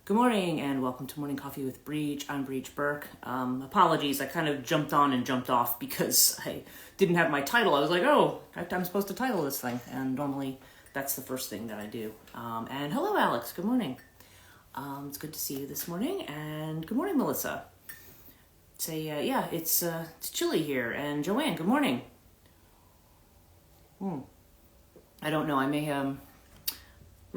Good morning and welcome to Morning Coffee with Brigid. I'm Brigid Burke. Apologies, I kind of jumped on and jumped off because I didn't have my title. I was like, oh, I'm supposed to title this thing. And normally that's the first thing that I do. And hello, Alex. Good morning. It's good to see you this morning. And good morning, Melissa. It's chilly here. And Joanne, good morning. I don't know. I may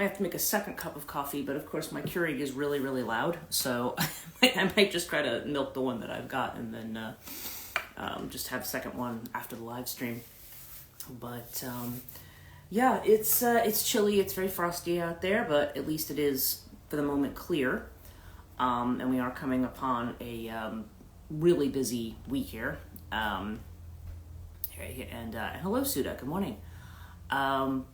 have to make a second cup of coffee, but of course my Keurig is really, really loud, so I might just try to milk the one that I've got and then just have a second one after the live stream. But it's chilly, it's very frosty out there, but at least it is, for the moment, clear. And we are coming upon a really busy week here. And hello, Suda, good morning. And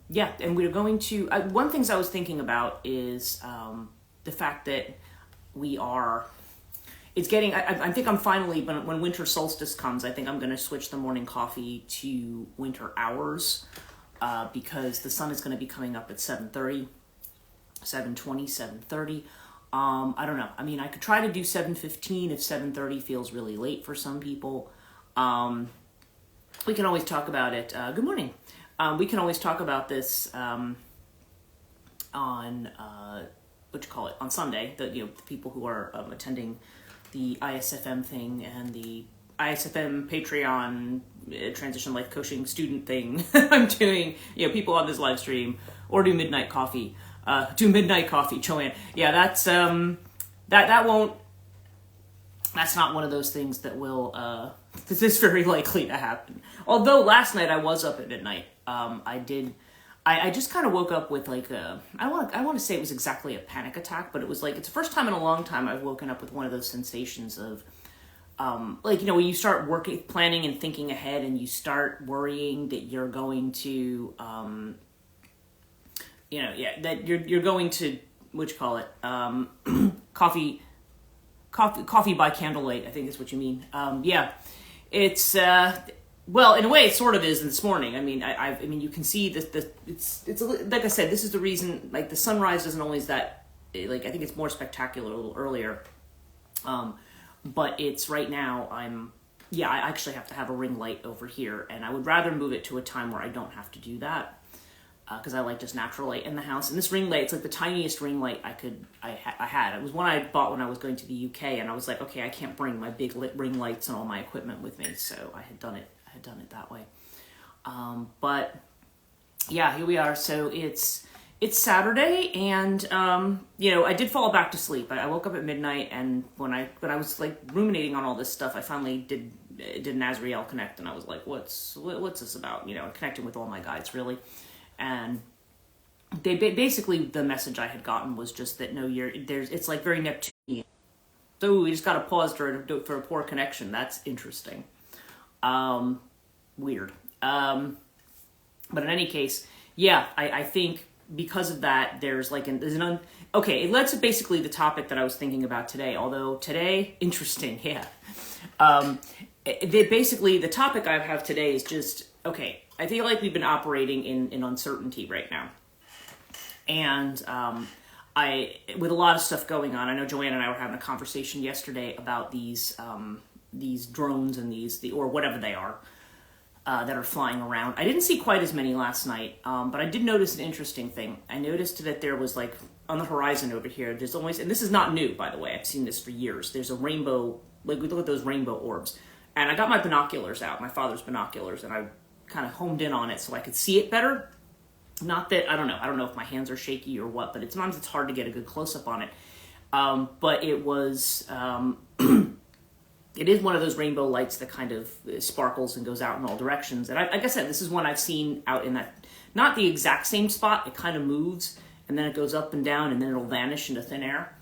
we're going to, one things I was thinking about is the fact that it's getting, I think I'm finally, when winter solstice comes, I think I'm going to switch the morning coffee to winter hours because the sun is going to be coming up at 7:30, 7:20, 7:30. I don't know. I mean, I could try to do 7:15 if 7:30 feels really late for some people. We can always talk about it. Good morning. We can always talk about this on on Sunday. The people who are attending the ISFM thing and the ISFM Patreon transition life coaching student thing I'm doing. People on this live stream or do midnight coffee. Joanne. Yeah, that's that won't. That's not one of those things that will. This is very likely to happen. Although last night I was up at midnight. I just kind of woke up with I want to say it was exactly a panic attack, but it was it's the first time in a long time I've woken up with one of those sensations of, when you start planning and thinking ahead and you start worrying that you're going to, that you're going to, coffee by candlelight, I think is what you mean. It's, well, in a way, it sort of is this morning. I mean, you can see this. It's like I said. This is the reason. The sunrise isn't always that. I think it's more spectacular a little earlier. But it's right now. I actually have to have a ring light over here, and I would rather move it to a time where I don't have to do that because I like just natural light in the house. And this ring light, it's the tiniest ring light I had. It was one I bought when I was going to the UK, and I was like, okay, I can't bring my big ring lights and all my equipment with me, so I had done it that way. But yeah, here we are. So it's Saturday, and I did fall back to sleep. I woke up at midnight, and when I was ruminating on all this stuff, I finally did an Azrael connect, and I was like, what's this about? Connecting with all my guides really, and they basically the message I had gotten was just that it's very Neptunian. So we just got to pause for a poor connection. That's interesting. Weird. But in any case, I think because of that, there's that's basically the topic that I was thinking about today. Although today, interesting, yeah. Basically the topic I have today is just, okay, I feel like we've been operating in uncertainty right now. And, with a lot of stuff going on, I know Joanne and I were having a conversation yesterday about these drones and or whatever they are, that are flying around. I didn't see quite as many last night, but I did notice an interesting thing. I noticed that there was on the horizon over here, there's always, and this is not new, by the way, I've seen this for years. There's a rainbow, we look at those rainbow orbs. And I got my binoculars out, my father's binoculars, and I kind of homed in on it so I could see it better. Not that, I don't know if my hands are shaky or what, but sometimes it's hard to get a good close-up on it. But it was, it is one of those rainbow lights that kind of sparkles and goes out in all directions. And like I said, this is one I've seen out in that, not the exact same spot, it kind of moves, and then it goes up and down, and then it'll vanish into thin air.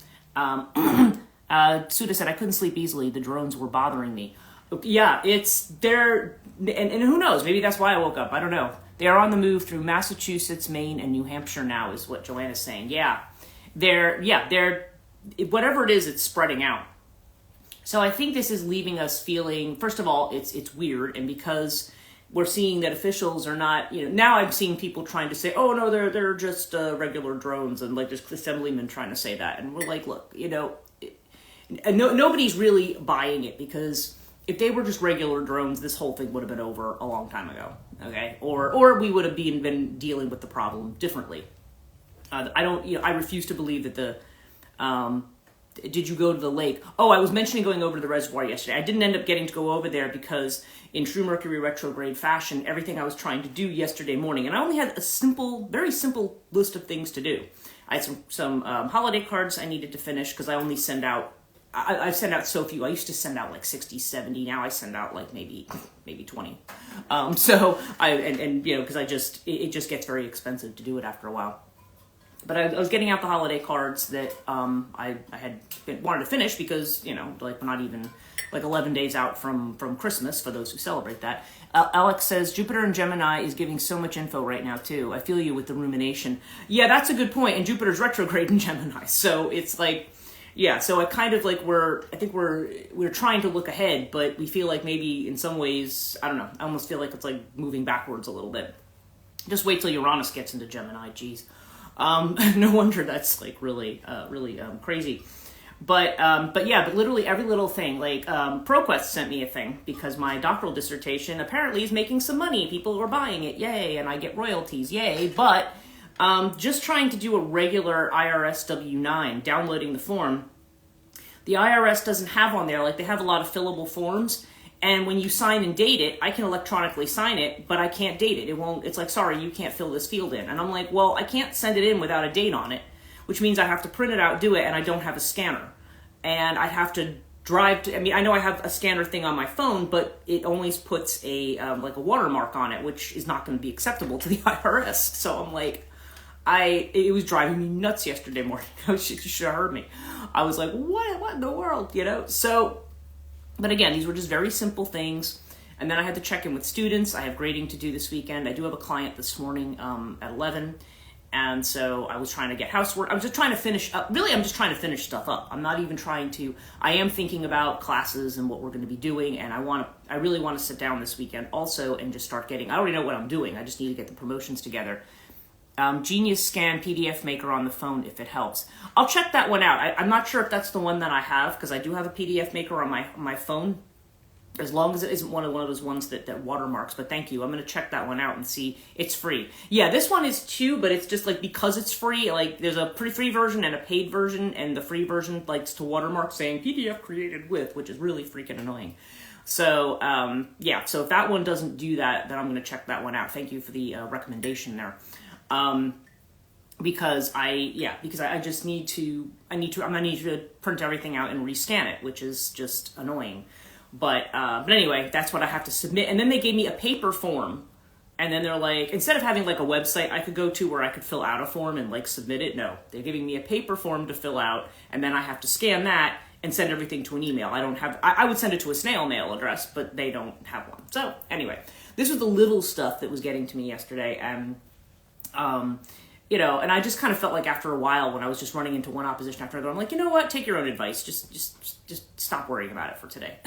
Suda said, I couldn't sleep easily, the drones were bothering me. Yeah, they're, and who knows, maybe that's why I woke up, I don't know. They are on the move through Massachusetts, Maine, and New Hampshire now, is what Joanna's saying. Yeah, they're, whatever it is, it's spreading out. So I think this is leaving us feeling, first of all, it's weird, and because we're seeing that officials are not, now I'm seeing people trying to say, oh no, they're just regular drones, and like there's assemblymen trying to say that, and we're like, look, nobody's really buying it, because if they were just regular drones, this whole thing would have been over a long time ago, okay? Or we would have been dealing with the problem differently. I refuse to believe that did you go to the lake? Oh, I was mentioning going over to the reservoir yesterday. I didn't end up getting to go over there because in true Mercury retrograde fashion, everything I was trying to do yesterday morning, and I only had a very simple list of things to do. I had some holiday cards I needed to finish, because I only send out, I send out so few. I used to send out like 60, 70. Now I send out like maybe 20. Because it just gets very expensive to do it after a while. But I was getting out the holiday cards that I had wanted to finish, because, we're not even like 11 days out from Christmas for those who celebrate that. Alex says, Jupiter in Gemini is giving so much info right now, too. I feel you with the rumination. Yeah, that's a good point. And Jupiter's retrograde in Gemini. So it's like, yeah, so I kind of like we're trying to look ahead, but we feel like maybe in some ways, I don't know, I almost feel like it's like moving backwards a little bit. Just wait till Uranus gets into Gemini, geez. No wonder that's like really crazy. But literally every little thing, like, ProQuest sent me a thing because my doctoral dissertation apparently is making some money. People are buying it. Yay. And I get royalties. Yay. But, just trying to do a regular IRS W-9, downloading the form, the IRS doesn't have on there, like they have a lot of fillable forms. And when you sign and date it, I can electronically sign it, but I can't date it. It's like, sorry, you can't fill this field in. And I'm like, well, I can't send it in without a date on it, which means I have to print it out, do it, and I don't have a scanner. And I have to drive to, I know I have a scanner thing on my phone, but it only puts a watermark on it, which is not going to be acceptable to the IRS. So I'm like, it was driving me nuts yesterday morning. You should have heard me. I was like, what in the world, So, but again, these were just very simple things. And then I had to check in with students. I have grading to do this weekend. I do have a client this morning at 11. And so I was trying to get housework. I was just trying to finish up. Really, I'm just trying to finish stuff up. I'm not even trying to. I am thinking about classes and what we're going to be doing. And I really want to sit down this weekend also and just start getting. I already know what I'm doing. I just need to get the promotions together. Genius Scan PDF Maker on the phone if it helps. I'll check that one out. I'm not sure if that's the one that I have, because I do have a PDF Maker on my phone, as long as it isn't one of those ones that watermarks. But thank you. I'm going to check that one out and see. It's free. Yeah, this one is too, but it's just like, because it's free, like there's a pretty free version and a paid version, and the free version likes to watermark saying PDF created with, which is really freaking annoying. So, so if that one doesn't do that, then I'm going to check that one out. Thank you for the recommendation there. Because I just need to print everything out and rescan it, which is just annoying. But anyway, that's what I have to submit. And then they gave me a paper form, and then they're like, instead of having like a website I could go to where I could fill out a form and like submit it, no, they're giving me a paper form to fill out, and then I have to scan that and send everything to an email. I would send it to a snail mail address, but they don't have one. So anyway, this was the little stuff that was getting to me yesterday, and and I just kind of felt like after a while, when I was just running into one opposition after another, I'm like, you know what? Take your own advice. Just stop worrying about it for today.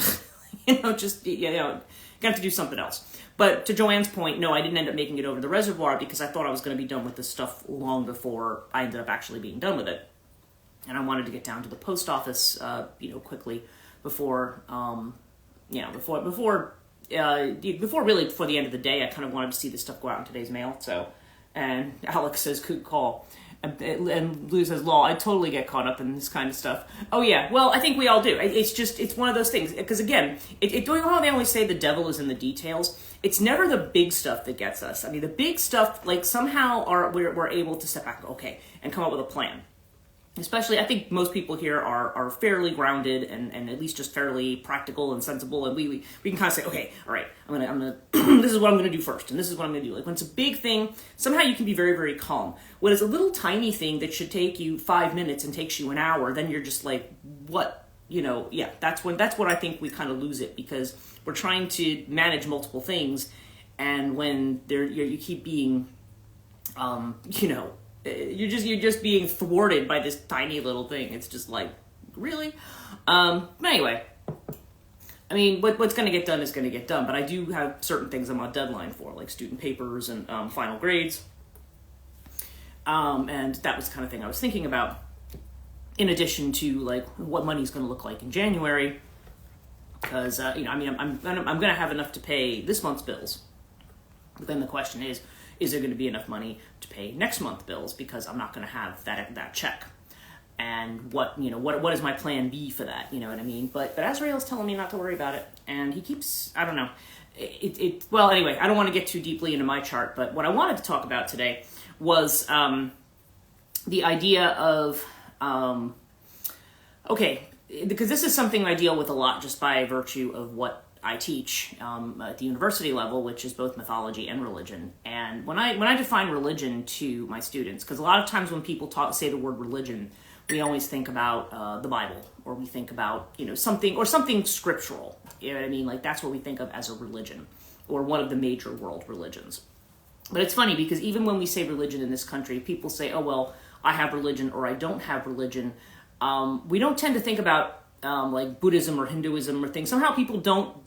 You got to do something else. But to Joanne's point, no, I didn't end up making it over the reservoir because I thought I was going to be done with this stuff long before I ended up actually being done with it. And I wanted to get down to the post office, quickly before the end of the day. I kind of wanted to see this stuff go out in today's mail. So, and Alex says, good call. And Lou says, lol, I totally get caught up in this kind of stuff. Oh yeah, well, I think we all do. It's one of those things. Because again, they always say the devil is in the details. It's never the big stuff that gets us. I mean, the big stuff, like somehow we're able to step back, okay, and come up with a plan. Especially, I think most people here are fairly grounded and at least just fairly practical and sensible, and we can kind of say, okay, all right, I'm gonna this is what I'm gonna do first, and this is what I'm gonna do. Like when it's a big thing, somehow you can be very, very calm. When it's a little tiny thing that should take you 5 minutes and takes you an hour, then you're just like, what? That's what I think we kind of lose it, because we're trying to manage multiple things, and when you keep being, you're just being thwarted by this tiny little thing. It's just like, really? But anyway, I mean, what's going to get done is going to get done, but I do have certain things I'm on deadline for, like student papers and final grades. And that was the kind of thing I was thinking about, in addition to like what money's going to look like in January, because you know, I mean, I'm going to have enough to pay this month's bills, but then the question is there going to be enough money to pay next month's bills, because I'm not going to have that check. And what is my plan B for that? You know what I mean? But Azrael's telling me not to worry about it, and he keeps, I don't know. Well, anyway, I don't want to get too deeply into my chart, but what I wanted to talk about today was the idea of, okay, because this is something I deal with a lot just by virtue of what I teach at the university level, which is both mythology and religion. And when I define religion to my students, because a lot of times when people say the word religion, we always think about the Bible, or we think about, you know, something scriptural. You know what I mean? Like, that's what we think of as a religion, or one of the major world religions. But it's funny, because even when we say religion in this country, people say, oh, well, I have religion or I don't have religion. We don't tend to think about like Buddhism or Hinduism or things. Somehow people don't,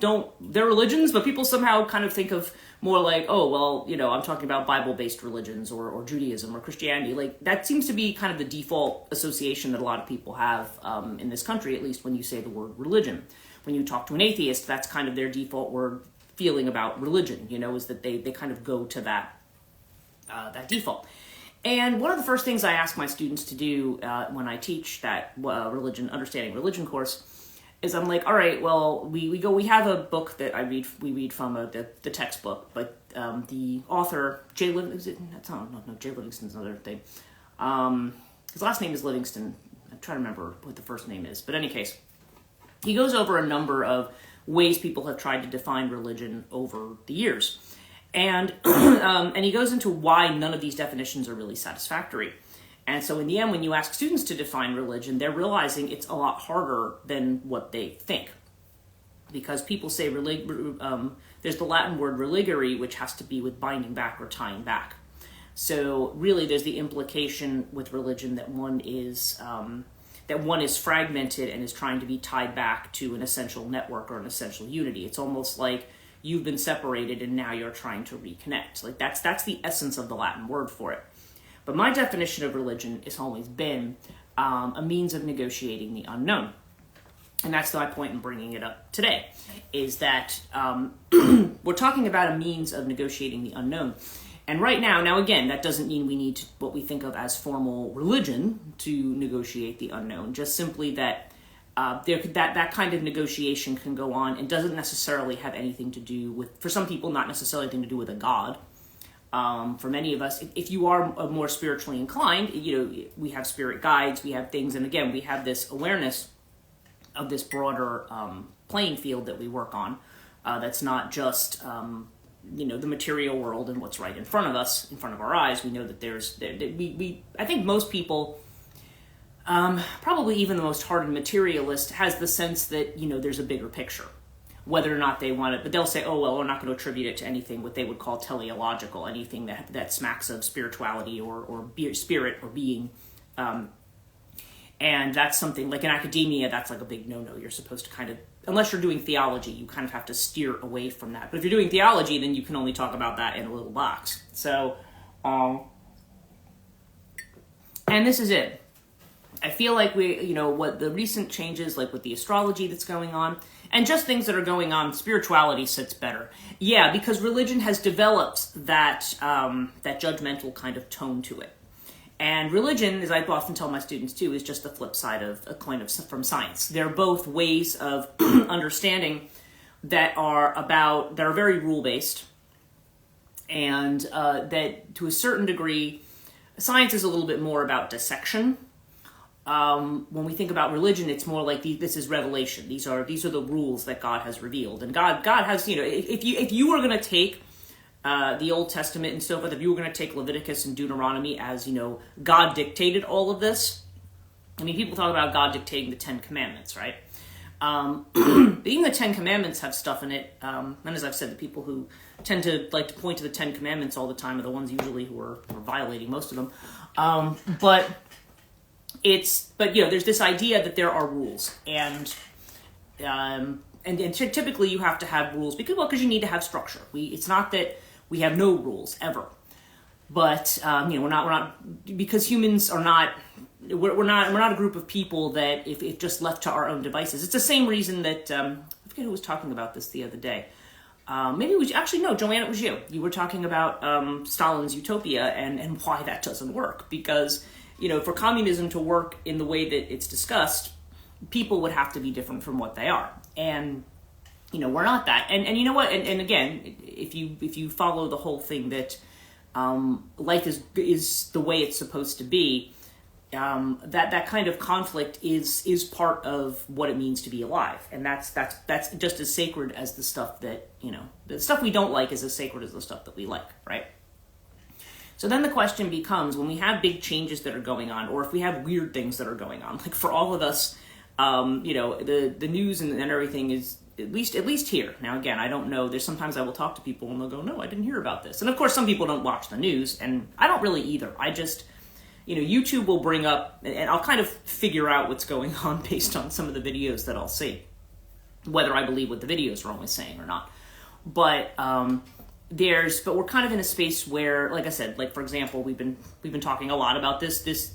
they're religions, but people somehow kind of think of more like, oh, well, you know, I'm talking about Bible-based religions or Judaism or Christianity. Like, that seems to be kind of the default association that a lot of people have in this country, at least when you say the word religion. When you talk to an atheist, that's kind of their default word feeling about religion, you know, is that they kind of go to that default. And one of the first things I ask my students to do when I teach that understanding religion course is I'm like, all right, well, we have a book that we read from the textbook, but the author, Jay Livingston's another thing. His last name is Livingston. I'm trying to remember what the first name is, but in any case, he goes over a number of ways people have tried to define religion over the years. And and he goes into why none of these definitions are really satisfactory. And so in the end, when you ask students to define religion, they're realizing it's a lot harder than what they think. Because people say, there's the Latin word religare, which has to be with binding back or tying back. So really there's the implication with religion that one is fragmented and is trying to be tied back to an essential network or an essential unity. It's almost like you've been separated and now you're trying to reconnect. Like, that's the essence of the Latin word for it. But my definition of religion has always been a means of negotiating the unknown. And that's my point in bringing it up today, is that we're talking about a means of negotiating the unknown. And right now again, that doesn't mean we need what we think of as formal religion to negotiate the unknown, just simply that that kind of negotiation can go on and doesn't necessarily have anything to do with, for some people, not necessarily anything to do with a god. For many of us, if you are more spiritually inclined, you know, we have spirit guides, we have things, and again, we have this awareness of this broader playing field that we work on. That's not just you know, the material world and what's right in front of us, in front of our eyes. We know that I think most people, probably even the most hardened materialist, has the sense that, you know, there's a bigger picture, whether or not they want it. But they'll say, oh, well, we're not going to attribute it to anything what they would call teleological, anything that smacks of spirituality or spirit or being. And that's something, like in academia, that's like a big no-no. You're supposed to kind of, unless you're doing theology, you kind of have to steer away from that. But if you're doing theology, then you can only talk about that in a little box. So, and this is it. I feel like what the recent changes, like with the astrology that's going on, and just things that are going on, spirituality sits better. Yeah, because religion has developed that judgmental kind of tone to it. And religion, as I often tell my students too, is just the flip side of a coin from science. They're both ways of understanding that are very rule-based, and that to a certain degree, science is a little bit more about dissection. When we think about religion, it's more like this is revelation. These are the rules that God has revealed, and God has, you know, if you were going to take the Old Testament and so forth, if you were going to take Leviticus and Deuteronomy as, you know, God dictated all of this. I mean, people talk about God dictating the Ten Commandments, right? But even the Ten Commandments have stuff in it. And as I've said, the people who tend to like to point to the Ten Commandments all the time are the ones usually who are violating most of them. But you know, there's this idea that there are rules, and typically you have to have rules because you need to have structure. It's not that we have no rules ever, but we're not because humans are not. We're not a group of people that if just left to our own devices. It's the same reason that I forget who was talking about this the other day. Maybe it was actually no, Joanne, it was you. You were talking about Stalin's utopia and why that doesn't work. Because for communism to work in the way that it's discussed, people would have to be different from what they are, and we're not that. And you know what? And again, if you follow the whole thing that life is the way it's supposed to be. That kind of conflict is part of what it means to be alive, and that's just as sacred as the stuff that the stuff we don't like is as sacred as the stuff that we like, right? So then the question becomes, when we have big changes that are going on, or if we have weird things that are going on, like for all of us, the news and everything is at least here. Now again, I don't know. There's sometimes I will talk to people and they'll go, "No, I didn't hear about this," and of course some people don't watch the news, and I don't really either. I just YouTube will bring up, and I'll kind of figure out what's going on based on some of the videos that I'll see, whether I believe what the videos are only saying or not. But we're kind of in a space where, like I said, like for example, we've been talking a lot about this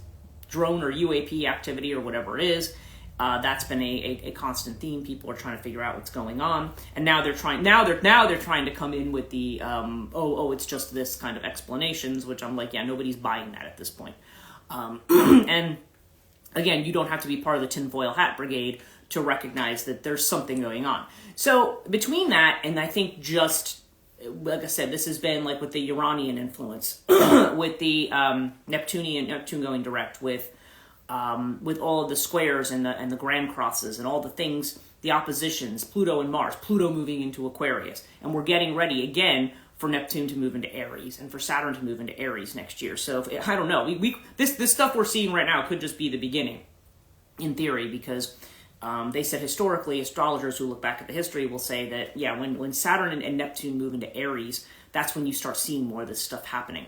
drone or UAP activity or whatever it is. That's been a constant theme. People are trying to figure out what's going on, and now they're trying to come in with the it's just this kind of explanations, which I'm like, yeah, nobody's buying that at this point. And again, you don't have to be part of the tinfoil hat brigade to recognize that there's something going on. So between that, and I think just, like I said, this has been like with the Uranian influence, with the Neptune going direct, with all of the squares and the gram crosses and all the things, the oppositions, Pluto and Mars, Pluto moving into Aquarius, and we're getting ready again for Neptune to move into Aries and for Saturn to move into Aries next year. So I don't know. This stuff we're seeing right now could just be the beginning, in theory, because they said historically, astrologers who look back at the history will say that when Saturn and Neptune move into Aries, that's when you start seeing more of this stuff happening.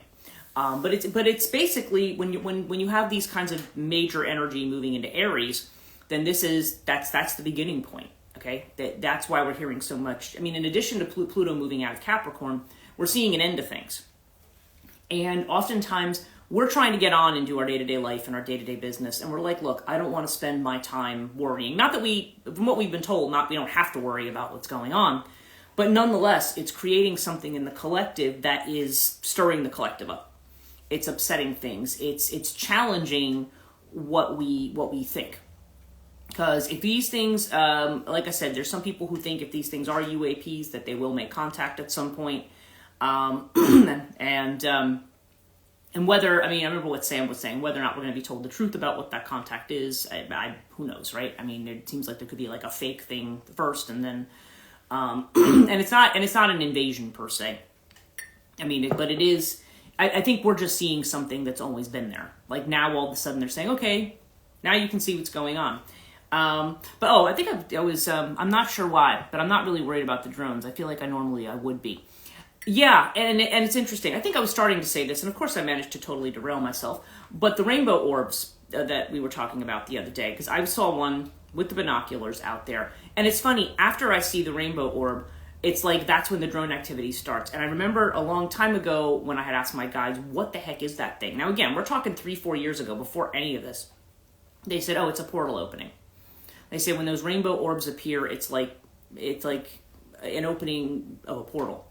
But it's basically when you have these kinds of major energy moving into Aries, then that's the beginning point. Okay, that's why we're hearing so much. I mean, in addition to Pluto moving out of Capricorn, we're seeing an end to things. And oftentimes, we're trying to get on and do our day-to-day life and our day-to-day business, and we're like, look, I don't want to spend my time worrying. Not that from what we've been told, we don't have to worry about what's going on, but nonetheless, it's creating something in the collective that is stirring the collective up. It's upsetting things. It's challenging what we think. Because if these things, like I said, there's some people who think if these things are UAPs, that they will make contact at some point. And whether, I remember what Sam was saying, whether or not we're going to be told the truth about what that contact is, who knows, right? I mean, it seems like there could be like a fake thing first, and then, and it's not an invasion per se. But it is, I think we're just seeing something that's always been there. Like now, all of a sudden, they're saying, okay, now you can see what's going on. I think I was, I'm not sure why, but I'm not really worried about the drones. I feel like I would be. Yeah, and it's interesting. I think I was starting to say this, and of course I managed to totally derail myself, but the rainbow orbs that we were talking about the other day, because I saw one with the binoculars out there, and it's funny, after I see the rainbow orb, it's like that's when the drone activity starts. And I remember a long time ago when I had asked my guides, what the heck is that thing? Now again, we're talking 3-4 years ago, before any of this. They said, oh, it's a portal opening. They say when those rainbow orbs appear, it's like an opening of a portal.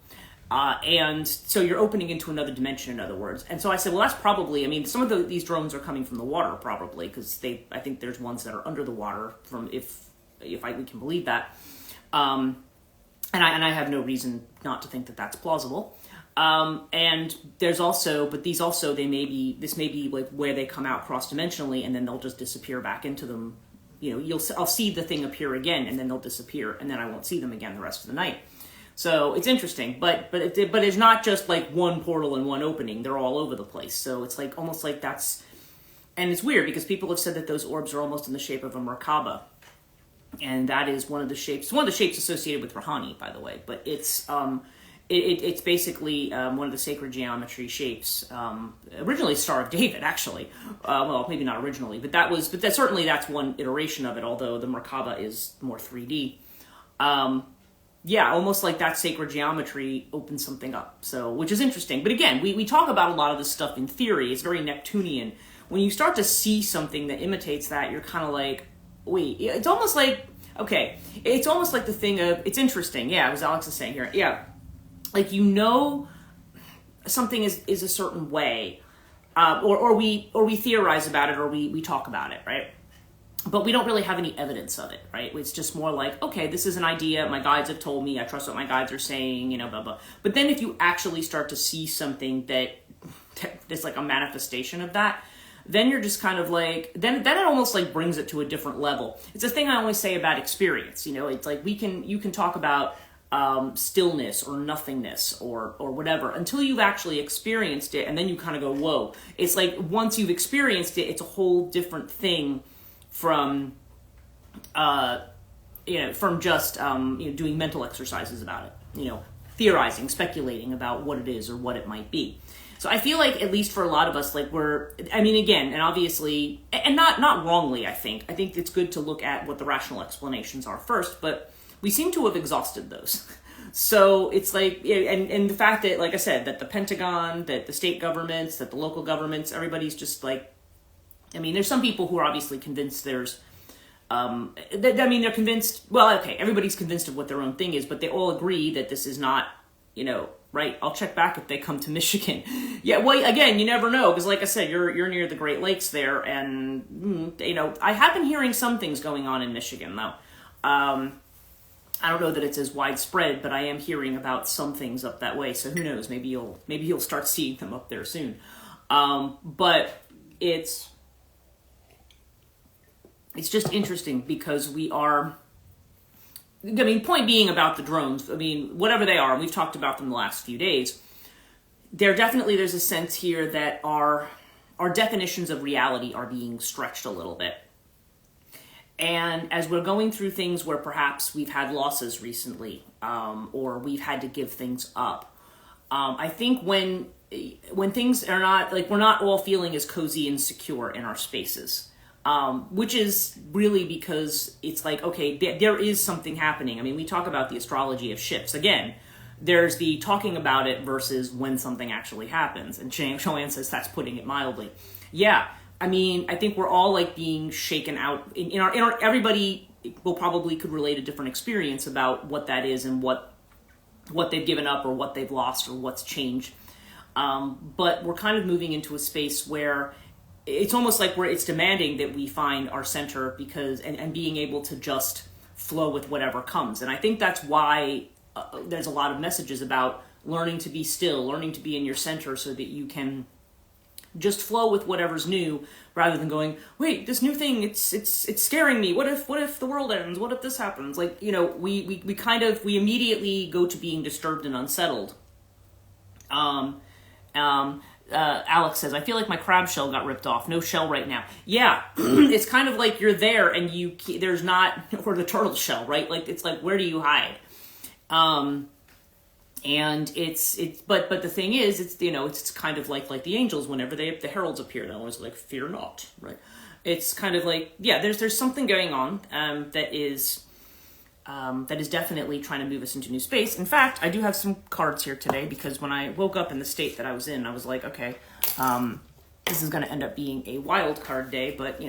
And so you're opening into another dimension, in other words. And so I said, well, that's probably, some of these drones are coming from the water, probably, because I think there's ones that are under the water, from if we can believe that. And I have no reason not to think that that's plausible. And there's also, but these also, this may be like where they come out cross-dimensionally, and then they'll just disappear back into them. I'll see the thing appear again, and then they'll disappear, and then I won't see them again the rest of the night. So it's interesting, but it's not just like one portal and one opening. They're all over the place. So it's like almost like that's, and it's weird because people have said that those orbs are almost in the shape of a Merkaba, and that is one of the shapes associated with Rahani, by the way. But it's basically one of the sacred geometry shapes. Originally Star of David, actually. Well, maybe not originally, but that's one iteration of it. Although the Merkaba is more 3D. Yeah, almost like that sacred geometry opens something up. So, which is interesting. But again, we talk about a lot of this stuff in theory. It's very Neptunian. When you start to see something that imitates that, you're kind of like, wait, it's almost like, okay, it's almost like the thing of, it's interesting. Yeah, it was Alex is saying here. Yeah, like, something is a certain way, or we theorize about it, or we talk about it, right? But we don't really have any evidence of it, right? It's just more like, okay, this is an idea. My guides have told me. I trust what my guides are saying, blah, blah. But then if you actually start to see something that's like a manifestation of that, then you're just kind of like, then it almost like brings it to a different level. It's a thing I always say about experience. It's like you can talk about stillness or nothingness or whatever until you've actually experienced it, and then you kind of go, whoa. It's like once you've experienced it, it's a whole different thing from just doing mental exercises about it, theorizing, speculating about what it is or what it might be. So I feel like, at least for a lot of us, like again, and obviously, and not wrongly, I think it's good to look at what the rational explanations are first, but we seem to have exhausted those. So it's like, and the fact that, like I said, that the Pentagon, that the state governments, that the local governments, everybody's just like, there's some people who are obviously convinced there's, they're convinced, well, okay, everybody's convinced of what their own thing is, but they all agree that this is not, right? I'll check back if they come to Michigan. Yeah, well, again, you never know, because like I said, you're near the Great Lakes there, and, I have been hearing some things going on in Michigan, though. I don't know that it's as widespread, but I am hearing about some things up that way, so who knows, maybe you'll start seeing them up there soon. But it's just interesting because we are, point being about the drones, whatever they are, and we've talked about them the last few days, there's a sense here that our definitions of reality are being stretched a little bit. And as we're going through things where perhaps we've had losses recently, or we've had to give things up, I think when things are not, like, we're not all feeling as cozy and secure in our spaces, which is really because it's like, okay, there is something happening. We talk about the astrology of shifts. Again, there's the talking about it versus when something actually happens. And Joanne says that's putting it mildly. Yeah, I think we're all like being shaken out. In our everybody could relate a different experience about what that is and what they've given up or what they've lost or what's changed. But we're kind of moving into a space where it's almost like it's demanding that we find our center because and being able to just flow with whatever comes. And I think that's why there's a lot of messages about learning to be still, learning to be in your center so that you can just flow with whatever's new rather than going, wait, this new thing, it's scaring me. What if the world ends? What if this happens? Like, we immediately go to being disturbed and unsettled. Alex says, I feel like my crab shell got ripped off. No shell right now. Yeah, it's kind of like you're there and there's not, or the turtle shell, right? Like, it's like, where do you hide? And but the thing is, it's kind of like the angels, whenever the heralds appear, they're always like, fear not, right? It's kind of like, yeah, there's something going on, that is definitely trying to move us into new space. In fact, I do have some cards here today because when I woke up in the state that I was in, I was like, okay, this is going to end up being a wild card day, but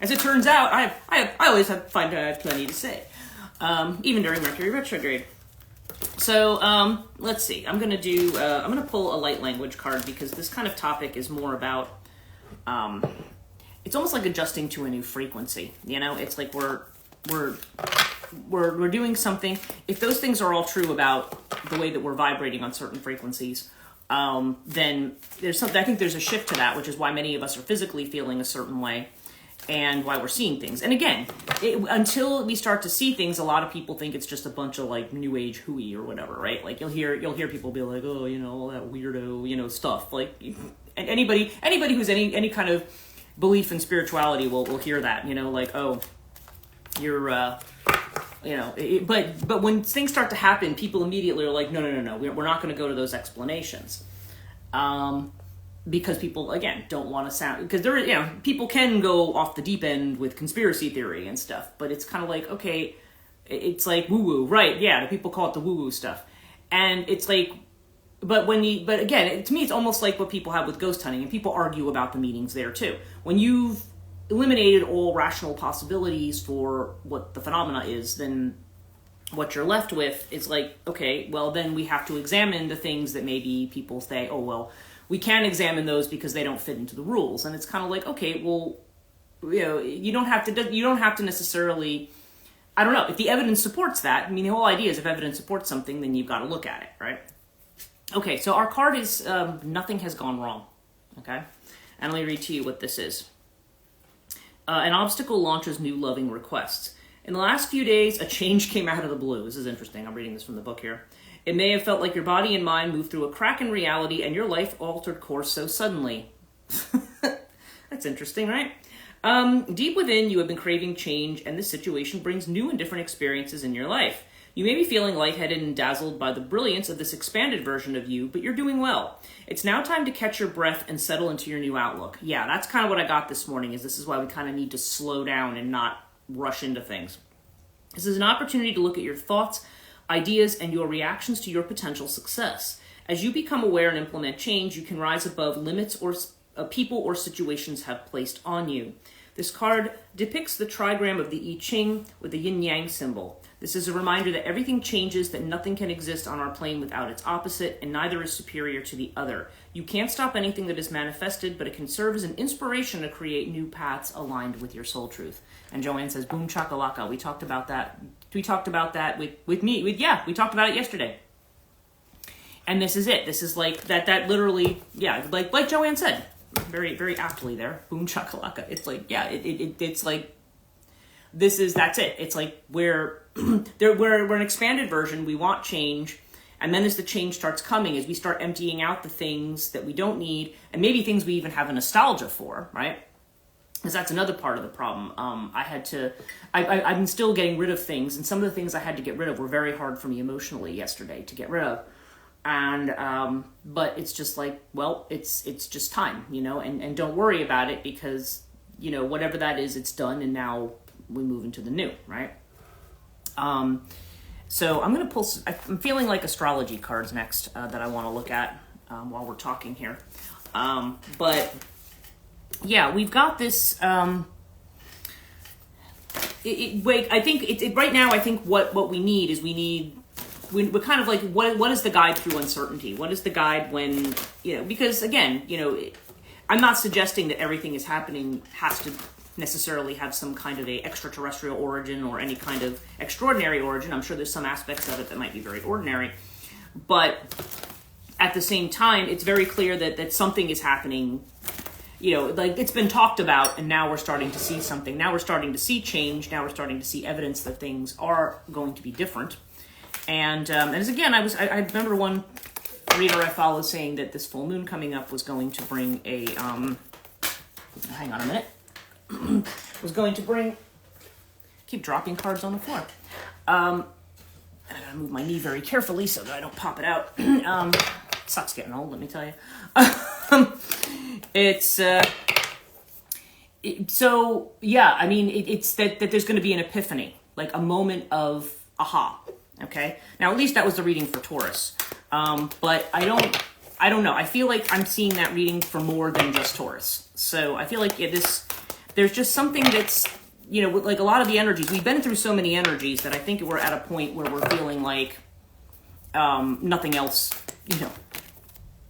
as it turns out, I always find I have plenty to say, even during Mercury retrograde. So, let's see. I'm going to pull a light language card because this kind of topic is more about, it's almost like adjusting to a new frequency. It's like we're doing something. If those things are all true about the way that we're vibrating on certain frequencies, then there's something, I think there's a shift to that, which is why many of us are physically feeling a certain way and why we're seeing things. And again, until we start to see things, a lot of people think it's just a bunch of like new age hooey or whatever, right? Like you'll hear people be like, oh, all that weirdo, stuff. Like, and anybody who's any kind of belief in spirituality will hear that, like, oh, you're, but when things start to happen, people immediately are like, no, we're not going to go to those explanations. Because people, again, don't want to sound, because people can go off the deep end with conspiracy theory and stuff, but it's kind of like, okay, it's like woo-woo, right? Yeah, the people call it the woo-woo stuff. And it's like, but again, to me, it's almost like what people have with ghost hunting, and people argue about the meanings there too. When you've eliminated all rational possibilities for what the phenomena is, then what you're left with is like, okay, well, then we have to examine the things that maybe people say, oh, well, we can't examine those because they don't fit into the rules. And it's kind of like, okay, well, you don't have to necessarily, I don't know, if the evidence supports that. I mean, the whole idea is if evidence supports something, then you've got to look at it, right? Okay, so our card is nothing has gone wrong, okay? And let me read to you what this is. An obstacle launches new loving requests. In the last few days, a change came out of the blue. This is interesting. I'm reading this from the book here. It may have felt like your body and mind moved through a crack in reality and your life altered course so suddenly. That's interesting, right? Deep within, you have been craving change, and this situation brings new and different experiences in your life. You may be feeling lightheaded and dazzled by the brilliance of this expanded version of you, but you're doing well. It's now time to catch your breath and settle into your new outlook. Yeah, that's kind of what I got this morning, is this is why we kind of need to slow down and not rush into things. This is an opportunity to look at your thoughts, ideas, and your reactions to your potential success. As you become aware and implement change, you can rise above limits or people or situations have placed on you. This card depicts the trigram of the I Ching with the yin-yang symbol. This is a reminder that everything changes, that nothing can exist on our plane without its opposite, and neither is superior to the other. You can't stop anything that is manifested, but it can serve as an inspiration to create new paths aligned with your soul truth. And Joanne says, boom chakalaka. We talked about that. We talked about that with me. We talked about it yesterday. And this is it. This is like that literally, yeah, like Joanne said, very, very aptly there. Boom chakalaka. It's like, yeah, it's like, that's it. It's like we're an expanded version. We want change. And then as the change starts coming, as we start emptying out the things that we don't need, and maybe things we even have a nostalgia for, right? Because that's another part of the problem. I've been still getting rid of things, and some of the things I had to get rid of were very hard for me emotionally yesterday to get rid of. And, but it's just like, well, it's just time, and don't worry about it because, whatever that is, it's done. And now we move into the new, right? So I'm going to pull, I'm feeling like astrology cards next, that I want to look at, while we're talking here. But yeah, we've got this, I think right now, I think what we need is we're kind of like, what is the guide through uncertainty? What is the guide when, because again, I'm not suggesting that everything is happening has to necessarily have some kind of a extraterrestrial origin or any kind of extraordinary origin. I'm sure there's some aspects of it that might be very ordinary, but at the same time, it's very clear that something is happening, like it's been talked about, and now we're starting to see something. Now we're starting to see change. Now we're starting to see evidence that things are going to be different. And as again, I remember one reader I followed saying that this full moon coming up was going to bring a, hang on a minute, was going to bring, keep dropping cards on the floor. I gotta move my knee very carefully so that I don't pop it out. Sucks getting old, let me tell you. So yeah, I mean, it's that there's going to be an epiphany, like a moment of aha. Okay. Now, at least that was the reading for Taurus. But I don't know. I feel like I'm seeing that reading for more than just Taurus. So I feel like there's just something that's, like a lot of the energies, we've been through so many energies that I think we're at a point where we're feeling like, nothing else,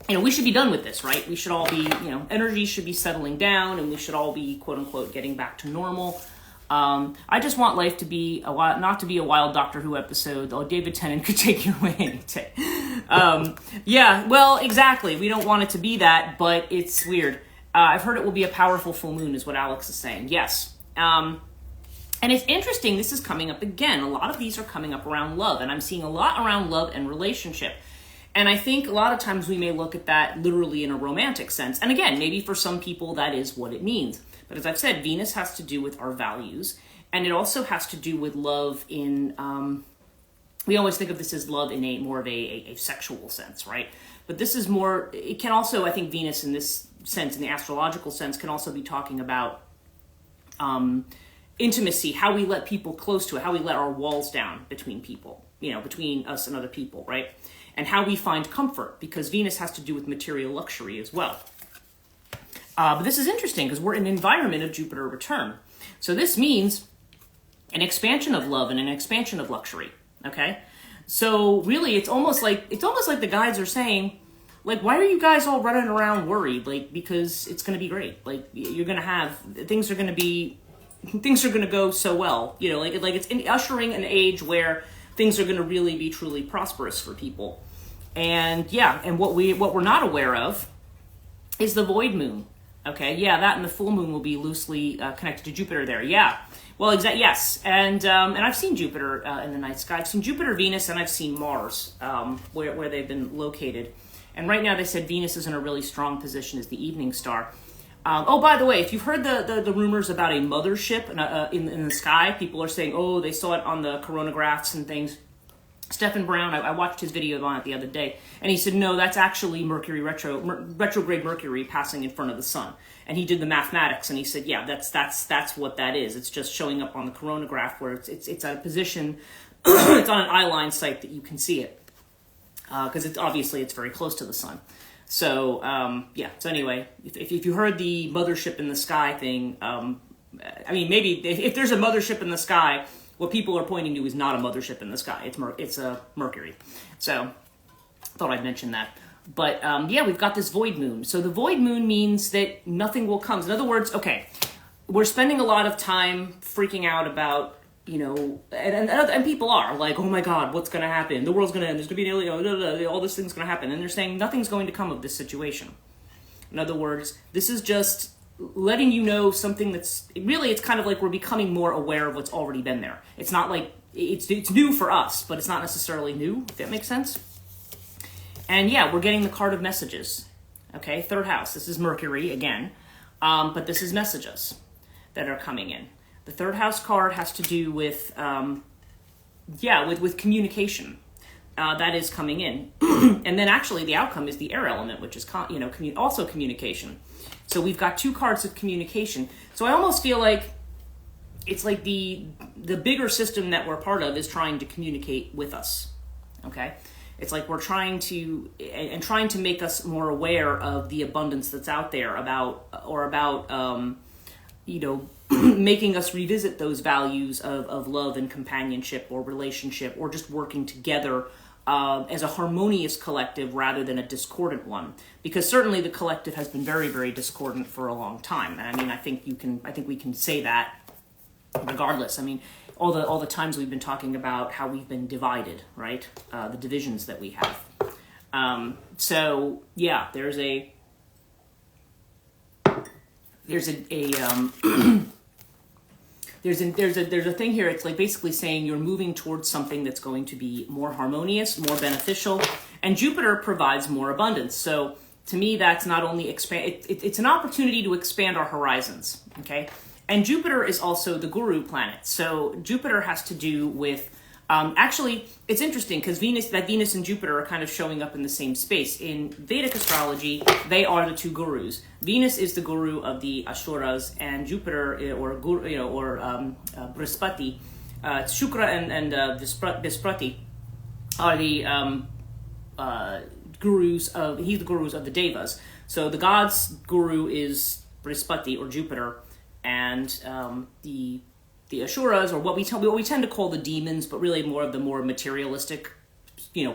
we should be done with this, right? We should all be, energies should be settling down, and we should all be, quote unquote, getting back to normal. I just want life to be not to be a wild Doctor Who episode. Oh, David Tennant could take you away any day. Yeah, well, exactly. We don't want it to be that, but it's weird. I've heard it will be a powerful full moon, is what Alex is saying. Yes. And it's interesting. This is coming up again. A lot of these are coming up around love, and I'm seeing a lot around love and relationship. And I think a lot of times we may look at that literally in a romantic sense. And again, maybe for some people that is what it means. But as I've said, Venus has to do with our values, and it also has to do with love in, we always think of this as love in a more of a sexual sense, right? But this is more, it can also, I think Venus in this sense, in the astrological sense, can also be talking about intimacy, how we let people close to it, how we let our walls down between people, between us and other people, right? And how we find comfort, because Venus has to do with material luxury as well. But this is interesting because we're in an environment of Jupiter return. So this means an expansion of love and an expansion of luxury, okay? So really, it's almost like the guides are saying, like, why are you guys all running around worried? Like, because it's going to be great. Like, you're going to have, things are going to go so well. Like it's ushering an age where things are going to really be truly prosperous for people. And yeah, and what we're not aware of is the void moon. Okay, yeah, that and the full moon will be loosely connected to Jupiter there. Yeah, well, yes, and I've seen Jupiter in the night sky. I've seen Jupiter, Venus, and I've seen Mars, where they've been located. And right now they said Venus is in a really strong position as the evening star. Oh, by the way, if you've heard the rumors about a mothership in the sky, people are saying, oh, they saw it on the coronagraphs and things. Stephen Brown, I watched his video on it the other day, and he said, no, that's actually Mercury retrograde Mercury passing in front of the sun. And he did the mathematics, and he said, yeah, that's what that is. It's just showing up on the coronagraph where it's at a position, it's on an eye-line site that you can see it. Because it's very close to the sun. So, yeah. So anyway, if you heard the mothership in the sky thing, maybe if there's a mothership in the sky, what people are pointing to is not a mothership in the sky. It's a Mercury. So, thought I'd mention that. But, yeah, we've got this void moon. So the void moon means that nothing will come. In other words, okay, we're spending a lot of time freaking out about, and people are like, oh my God, what's going to happen? The world's going to end. There's going to be an alien, all this thing's going to happen. And they're saying nothing's going to come of this situation. In other words, this is just letting you know something it's kind of like we're becoming more aware of what's already been there. It's not like, it's new for us, but it's not necessarily new, if that makes sense. And yeah, we're getting the card of messages. Okay, third house. This is Mercury again, but this is messages that are coming in. The third house card has to do with, with communication that is coming in. And then actually the outcome is the air element, which is, also communication. So we've got two cards of communication. So I almost feel like it's like the bigger system that we're part of is trying to communicate with us, okay? It's like we're trying to make us more aware of the abundance that's out there about making us revisit those values of love and companionship or relationship or just working together as a harmonious collective rather than a discordant one. Because certainly the collective has been very, very discordant for a long time. And I mean, I think we can say that regardless. I mean, all the times we've been talking about how we've been divided, right? The divisions that we have. So yeah, there's a thing here. It's like basically saying you're moving towards something that's going to be more harmonious, more beneficial, and Jupiter provides more abundance. So to me, that's not only it's an opportunity to expand our horizons. Okay, and Jupiter is also the guru planet. So Jupiter has to do with actually, it's interesting because Venus and Jupiter are kind of showing up in the same space. In Vedic astrology, they are the two gurus. Venus is the guru of the Asuras, and Jupiter, Brihaspati, Shukra and Visprati are the gurus he's the gurus of the Devas. So the gods' guru is Brihaspati or Jupiter, and the Asuras, or what we tend to call the demons, but really more of the more materialistic,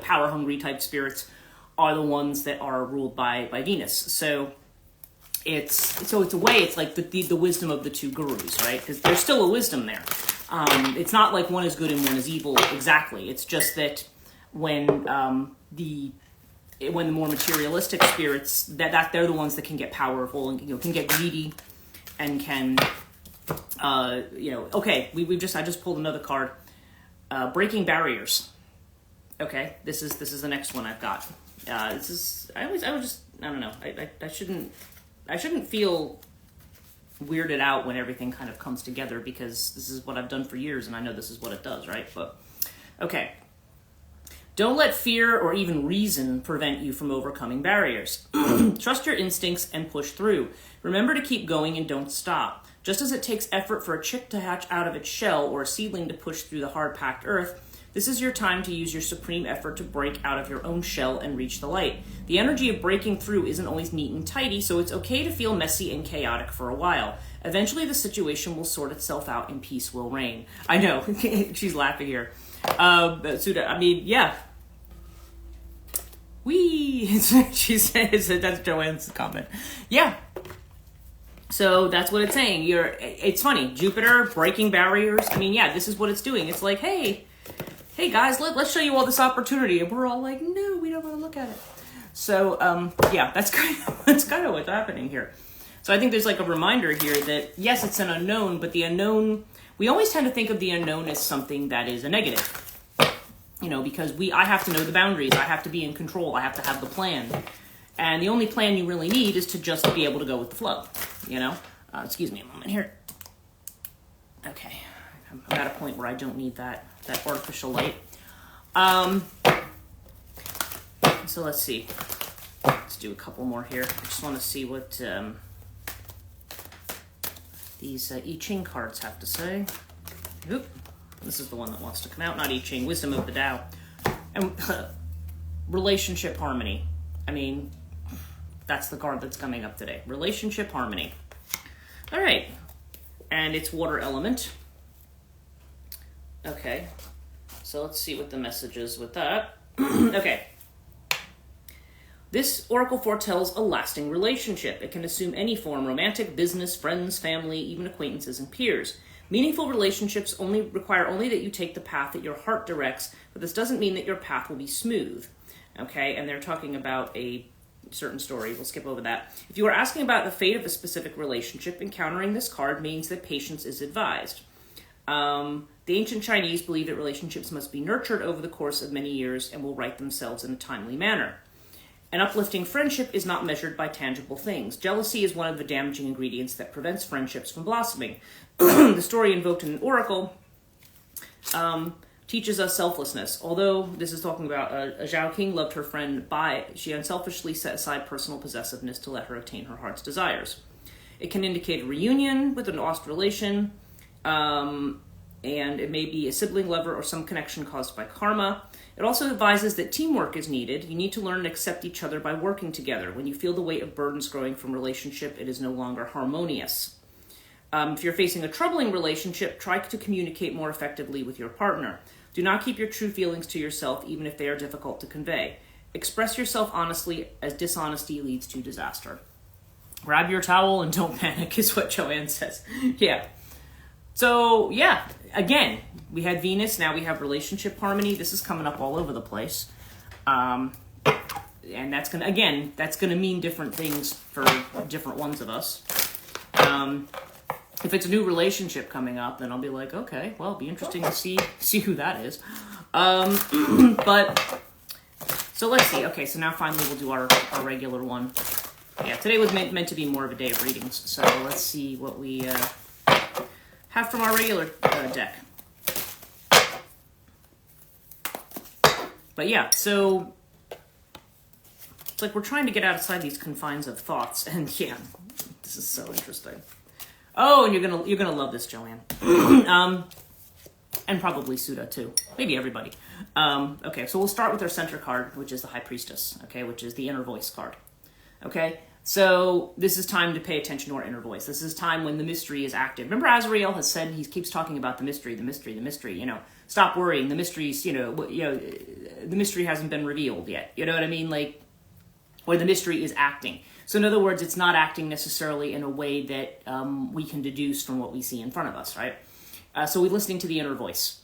power hungry type spirits, are the ones that are ruled by Venus. So it's a way, it's like the wisdom of the two gurus, right? Because there's still a wisdom there. It's not like one is good and one is evil exactly. It's just that when the more materialistic spirits, that they're the ones that can get powerful and can get greedy and can okay, I just pulled another card. Breaking barriers. Okay, this is the next one I've got. I don't know. I shouldn't feel weirded out when everything kind of comes together, because this is what I've done for years and I know this is what it does, right? But okay. Don't let fear or even reason prevent you from overcoming barriers. Trust your instincts and push through. Remember to keep going and don't stop. Just as it takes effort for a chick to hatch out of its shell or a seedling to push through the hard-packed earth, this is your time to use your supreme effort to break out of your own shell and reach the light. The energy of breaking through isn't always neat and tidy, so it's okay to feel messy and chaotic for a while. Eventually the situation will sort itself out and peace will reign. I know, she's laughing here. Suda, I mean, yeah. Wee! She says, that's Joanne's comment. Yeah. So that's what it's saying. It's funny. Jupiter, breaking barriers. I mean, yeah, this is what it's doing. It's like, hey guys, let's show you all this opportunity. And we're all like, no, we don't want to look at it. So, yeah, that's kind of what's happening here. So I think there's like a reminder here that, yes, it's an unknown, but the unknown, we always tend to think of the unknown as something that is a negative. You know, because I have to know the boundaries. I have to be in control. I have to have the plan. And the only plan you really need is to just be able to go with the flow, you know? Excuse me a moment here. Okay. I'm at a point where I don't need that artificial light. So let's see. Let's do a couple more here. I just want to see what these I Ching cards have to say. Oop. This is the one that wants to come out, not I Ching, Wisdom of the Tao. And relationship harmony. I mean, that's the card that's coming up today. Relationship harmony. All right. And it's water element. Okay. So let's see what the message is with that. Okay. This oracle foretells a lasting relationship. It can assume any form: romantic, business, friends, family, even acquaintances and peers. Meaningful relationships require only that you take the path that your heart directs, but this doesn't mean that your path will be smooth. Okay, and they're talking about a certain story. We'll skip over that. If you are asking about the fate of a specific relationship, encountering this card means that patience is advised. The ancient Chinese believe that relationships must be nurtured over the course of many years and will right themselves in a timely manner. An uplifting friendship is not measured by tangible things. Jealousy is one of the damaging ingredients that prevents friendships from blossoming. The story invoked in an oracle teaches us selflessness. Although this is talking about a Zhao King loved her friend Bai, she unselfishly set aside personal possessiveness to let her attain her heart's desires. It can indicate a reunion with an lost relation, and it may be a sibling, lover, or some connection caused by karma. It also advises that teamwork is needed. You need to learn and accept each other by working together. When you feel the weight of burdens growing from relationship, it is no longer harmonious. If you're facing a troubling relationship, try to communicate more effectively with your partner. Do not keep your true feelings to yourself, even if they are difficult to convey. Express yourself honestly, as dishonesty leads to disaster. Grab your towel and don't panic is what Joanne says. Yeah. So, yeah, again, we had Venus, now we have relationship harmony. This is coming up all over the place. And that's going to mean different things for different ones of us. If it's a new relationship coming up, then I'll be like, okay, well, it'll be interesting to see who that is. But, so let's see. Okay, so now finally we'll do our regular one. Yeah, today was meant to be more of a day of readings. So let's see what we have from our regular deck. But yeah, so it's like we're trying to get outside these confines of thoughts, and yeah, this is so interesting. Oh, and you're gonna love this, Joanne, and probably Suda too, maybe everybody. Okay, so we'll start with our center card, which is the High Priestess. Okay, which is the inner voice card. Okay. So this is time to pay attention to our inner voice. This is time when the mystery is active. Remember, Azrael has said, he keeps talking about the mystery, you know, stop worrying. The mystery's, the mystery hasn't been revealed yet. You know what I mean? Like, or the mystery is acting. So in other words, it's not acting necessarily in a way that we can deduce from what we see in front of us, right? So we're listening to the inner voice.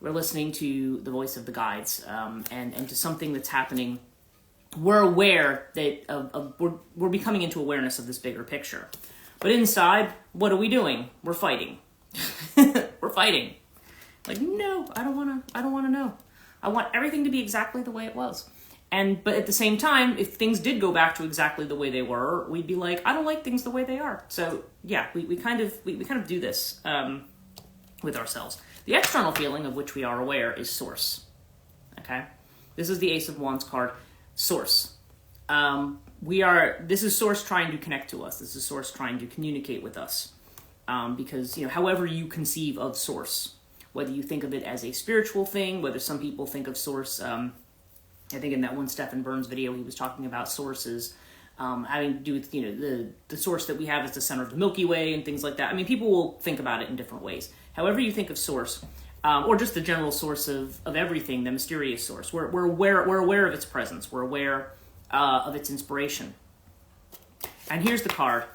We're listening to the voice of the guides and to something that's happening. We're aware that we're becoming into awareness of this bigger picture. But inside, what are we doing? We're fighting. We're fighting. Like, no, I don't want to know. I want everything to be exactly the way it was. But at the same time, if things did go back to exactly the way they were, we'd be like, I don't like things the way they are. So yeah, we kind of do this with ourselves. The external feeling of which we are aware is source. Okay, this is the Ace of Wands card. Source. This is source trying to connect to us. This is source trying to communicate with us. because, however you conceive of source, whether you think of it as a spiritual thing, whether some people think of source, I think in that one Stephen Burns video, he was talking about sources having to do with, the source that we have is the center of the Milky Way and things like that. I mean, people will think about it in different ways. However you think of source, or just the general source of everything, the mysterious source, we're aware of its presence. We're aware of its inspiration. And here's the card.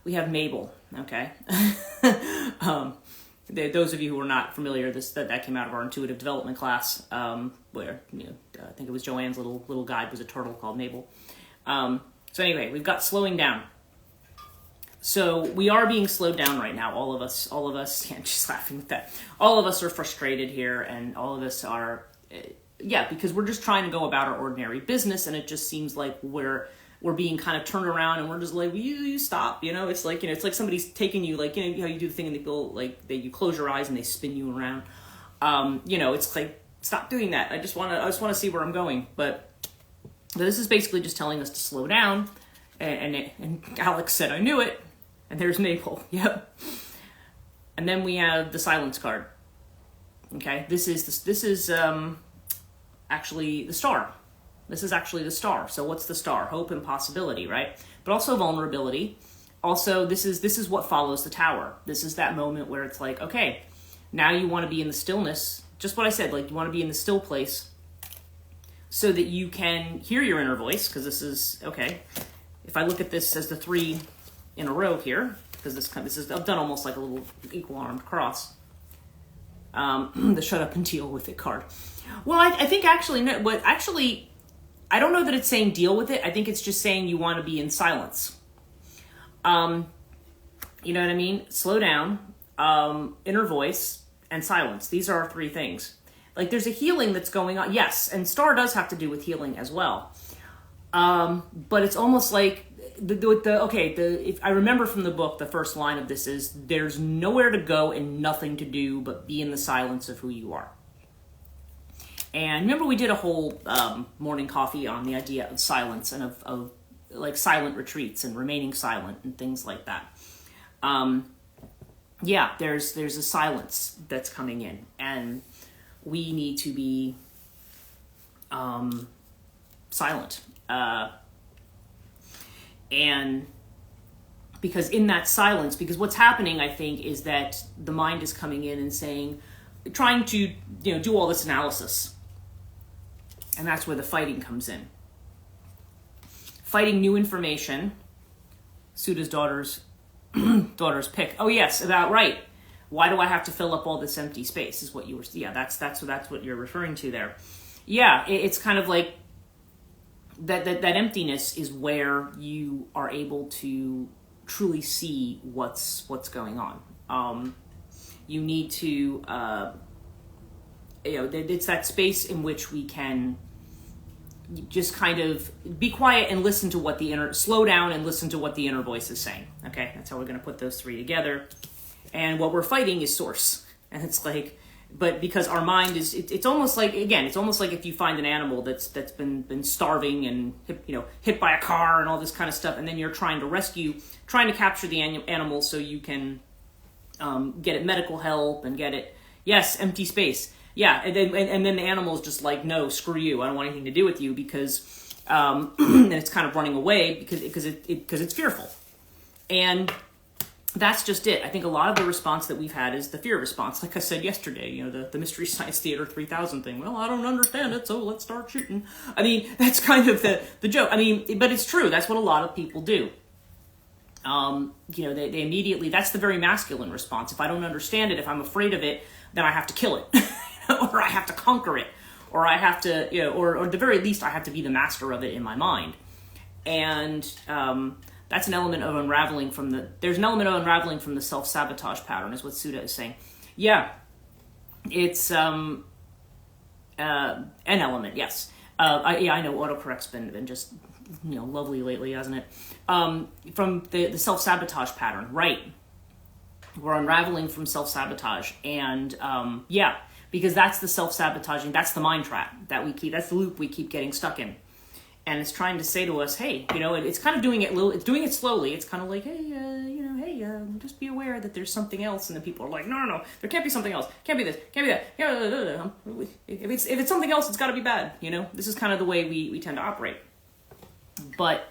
We have Mabel, okay? Those of you who are not familiar, that came out of our intuitive development class, where I think it was Joanne's little guide was a turtle called Mabel. So anyway, we've got slowing down. So we are being slowed down right now. All of us. Yeah, I'm just laughing at that. All of us are frustrated here, and all of us are, because we're just trying to go about our ordinary business, and it just seems like we're being kind of turned around, and we're just like, you stop, It's like, it's like somebody's taking you, like, how you do the thing, and they go, like, you close your eyes and they spin you around. It's like, stop doing that. I just want to see where I'm going. But this is basically just telling us to slow down. And Alex said, I knew it. And there's Maple. Yep. And then we have the silence card. Okay. This is actually the star. This is actually the star. So what's the star? Hope and possibility, right? But also vulnerability. Also, this is what follows the tower. This is that moment where it's like, okay, now you want to be in the stillness. Just what I said, like, you want to be in the still place so that you can hear your inner voice, because this is, okay, if I look at this as the 3 in a row here, because this is, I've done almost like a little equal armed cross. The shut up and deal with it card. Well, I think actually, no, but actually, I don't know that it's saying deal with it. I think it's just saying you want to be in silence. You know what I mean? Slow down, inner voice, and silence. These are our 3 things. Like, there's a healing that's going on. Yes, and star does have to do with healing as well. But it's almost like if I remember from the book, the first line of this is, there's nowhere to go and nothing to do but be in the silence of who you are. And remember, we did a whole morning coffee on the idea of silence and of like silent retreats and remaining silent and things like that. There's a silence that's coming in, and we need to be silent. And because in that silence, because what's happening, I think, is that the mind is coming in and saying, trying to, do all this analysis. And that's where the fighting comes in. Fighting new information. Suda's daughter's pick. Oh yes, about right. Why do I have to fill up all this empty space? Is what you were. Yeah, that's what you're referring to there. Yeah, it's kind of like that emptiness is where you are able to truly see what's going on. You need to, it's that space in which we can just kind of be quiet and listen to slow down and listen to what the inner voice is saying. Okay, that's how we're going to put those 3 together. And what we're fighting is source. And it's like, but because our mind is, it's almost like, again, it's almost like if you find an animal that's been starving and hit by a car and all this kind of stuff, and then you're trying to capture the animal so you can get it medical help and get it, yes, empty space. Yeah, and then the animal's just like, no, screw you, I don't want anything to do with you, because and it's kind of running away because it's fearful. And that's just it. I think a lot of the response that we've had is the fear response. Like I said yesterday, the Mystery Science Theater 3000 thing. Well, I don't understand it, so let's start shooting. I mean, that's kind of the joke. I mean, but it's true. That's what a lot of people do. They immediately, that's the very masculine response. If I don't understand it, if I'm afraid of it, then I have to kill it, or I have to conquer it, or I have to, or at the very least, I have to be the master of it in my mind. And that's an element of unraveling there's an element of unraveling from the self-sabotage pattern, is what Suda is saying. Yeah, it's an element, yes. I know autocorrect's been just, lovely lately, hasn't it? From the self-sabotage pattern, right? We're unraveling from self-sabotage, and because that's the self-sabotaging, that's the mind trap that we keep, that's the loop we keep getting stuck in. and it's trying to say to us, hey, it's kind of doing it it's doing it slowly. It's kind of like, hey, just be aware that there's something else. And then people are like, no, there can't be something else. Can't be this. Can't be that. If it's something else, it's got to be bad. This is kind of the way we tend to operate. But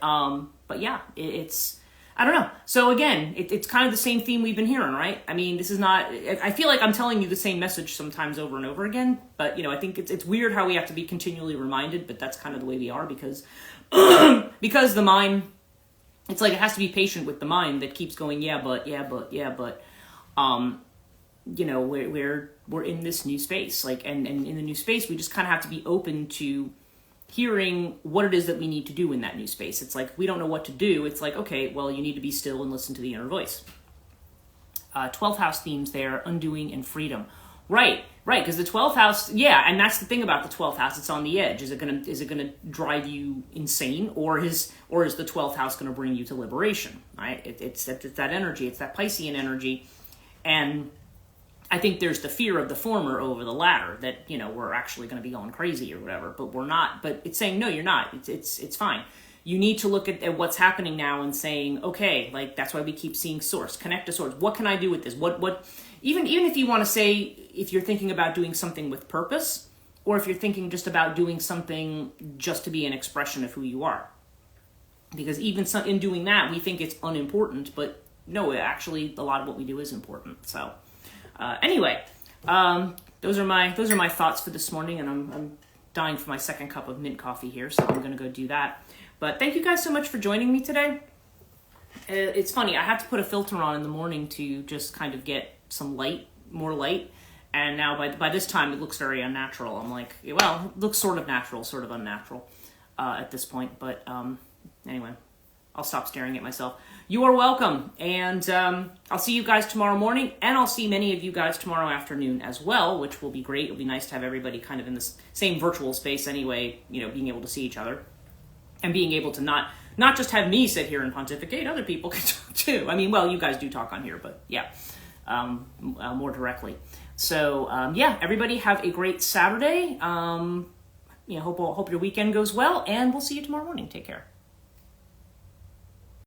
yeah, it's, I don't know. So again, it's kind of the same theme we've been hearing, right? I mean, this is not, I feel like I'm telling you the same message sometimes over and over again, but I think it's weird how we have to be continually reminded, but that's kind of the way we are because the mind, it's like it has to be patient with the mind that keeps going, but we're in this new space, like, and in the new space, we just kind of have to be open to hearing what it is that we need to do in that new space. It's like, we don't know what to do. It's like, okay, well, you need to be still and listen to the inner voice. 12th house themes there, undoing and freedom. Right, because the 12th house, and that's the thing about the 12th house, it's on the edge. Is it gonna drive you insane, or is the 12th house gonna bring you to liberation, right? It's that energy, it's that Piscean energy, and I think there's the fear of the former over the latter, that, we're actually going to be going crazy or whatever, but we're not. But it's saying, no, you're not. It's fine. You need to look at what's happening now and saying, okay, like, that's why we keep seeing source, connect to source. What can I do with this? Even if you want to say, if you're thinking about doing something with purpose, or if you're thinking just about doing something just to be an expression of who you are. Because even in doing that, we think it's unimportant, but no, actually, a lot of what we do is important. So, anyway, those are my thoughts for this morning, and I'm dying for my second cup of mint coffee here, so I'm going to go do that. But thank you guys so much for joining me today. It's funny, I have to put a filter on in the morning to just kind of get some more light, and now by this time it looks very unnatural. I'm like, well, it looks sort of natural, sort of unnatural at this point, but anyway, I'll stop staring at myself. You are welcome, and I'll see you guys tomorrow morning, and I'll see many of you guys tomorrow afternoon as well, which will be great. It'll be nice to have everybody kind of in the same virtual space anyway, being able to see each other, and being able to not just have me sit here and pontificate, other people can talk too. I mean, well, you guys do talk on here, but yeah, more directly. So, everybody have a great Saturday. Hope your weekend goes well, and we'll see you tomorrow morning. Take care.